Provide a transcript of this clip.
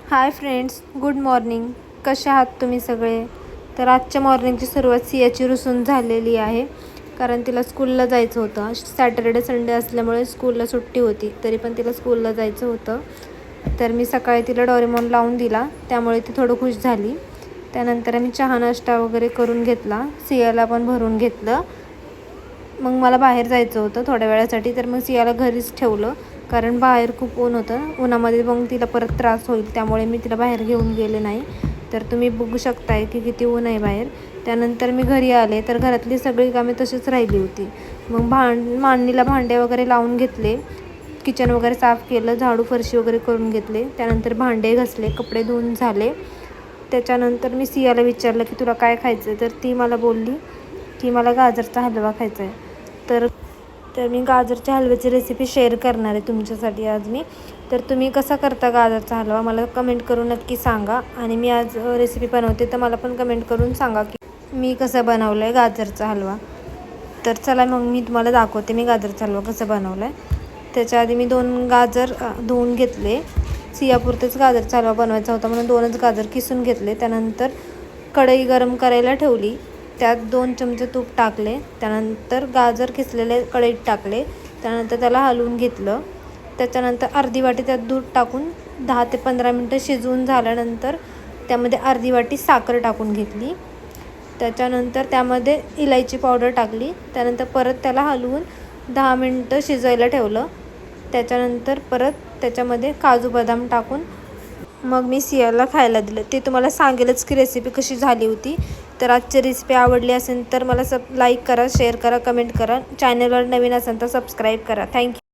Hi friends, good morning. कसे आहात तुम्ही सगळे? तर आजच्या मॉर्निंगची सुरुवात सियाची रुसून झालेली आहे, कारण तिला स्कूलला जायचं होतं. सॅटर्डे संडे असल्यामुळे स्कूलला सुट्टी होती, तरी पण तिला स्कूलला जायचं होतं. तर मी सकाळी तिला डोरेमॉन लावून दिला, त्यामुळे ती थोडं खुश झाली. त्यानंतर आम्ही चहा नाश्ता वगैरे करून घेतला, सियाला पण भरून घेतलं. मग मला बाहेर जायचं होतं थोड्या वेळासाठी, तर मग सियाला घरीच ठेवलं, कारण बाहेर खूप ऊन होतं. उन्हामध्ये मग तिला परत त्रास होईल, त्यामुळे मी तिला बाहेर घेऊन गेले नाही. तर तुम्ही बघू शकताय की किती ऊन आहे बाहेर. त्यानंतर मी घरी आले, तर घरातली सगळी कामे तशीच राहिली होती. मग मांडणीला भांडे वगैरे लावून घेतले, किचन वगैरे साफ केलं, झाडू फरशी वगैरे करून घेतले. त्यानंतर भांडे घासले, कपडे धुवून झाले. त्याच्यानंतर मी सियाला विचारलं की तुला काय खायचं आहे, तर ती मला बोलली की मला गाजरचा हलवा खायचा आहे. तर मी गाजरच्या हलव्याची रेसिपी शेअर करणार आहे तुमच्यासाठी आज मी. तर तुम्ही कसा करता गाजरचा हलवा मला कमेंट करून नक्की सांगा. आणि मी आज रेसिपी बनवते, तर मला पण कमेंट करून सांगा की मी कसं बनवलं आहे गाजरचा हलवा. तर चला मग मी तुम्हाला दाखवते मी गाजरचा हलवा कसं बनवला आहे. त्याच्या आधी मी 2 गाजर धुवून घेतले. सियापुरतेच गाजरचा हलवा बनवायचा होता म्हणून 2च गाजर किसून घेतले. त्यानंतर कढई गरम करायला ठेवली, त्यात 2 चमचे तूप टाकले. त्यानंतर गाजर किसलेले कढईत टाकले. त्यानंतर त्याला हलवून घेतलं. त्याच्यानंतर अर्धी वाटी त्यात दूध टाकून 10 ते 15 मिनटं शिजवून झाल्यानंतर त्यामध्ये अर्धी वाटी साखर टाकून घेतली. त्याच्यानंतर त्यामध्ये इलायची पावडर टाकली. त्यानंतर परत त्याला हलवून 10 मिनटं शिजायला ठेवलं. त्याच्यानंतर परत त्याच्यामध्ये काजू बदाम टाकून मग मी सियाला खायला दिलं. ते तुम्हाला सांगेलच की रेसिपी कशी झाली होती. तर आजची रेसिपी आवडली असेल तर मला लाईक करा, शेअर करा, कमेंट करा. चॅनलवर नवीन असेल तर सबस्क्राईब करा. थँक्यू.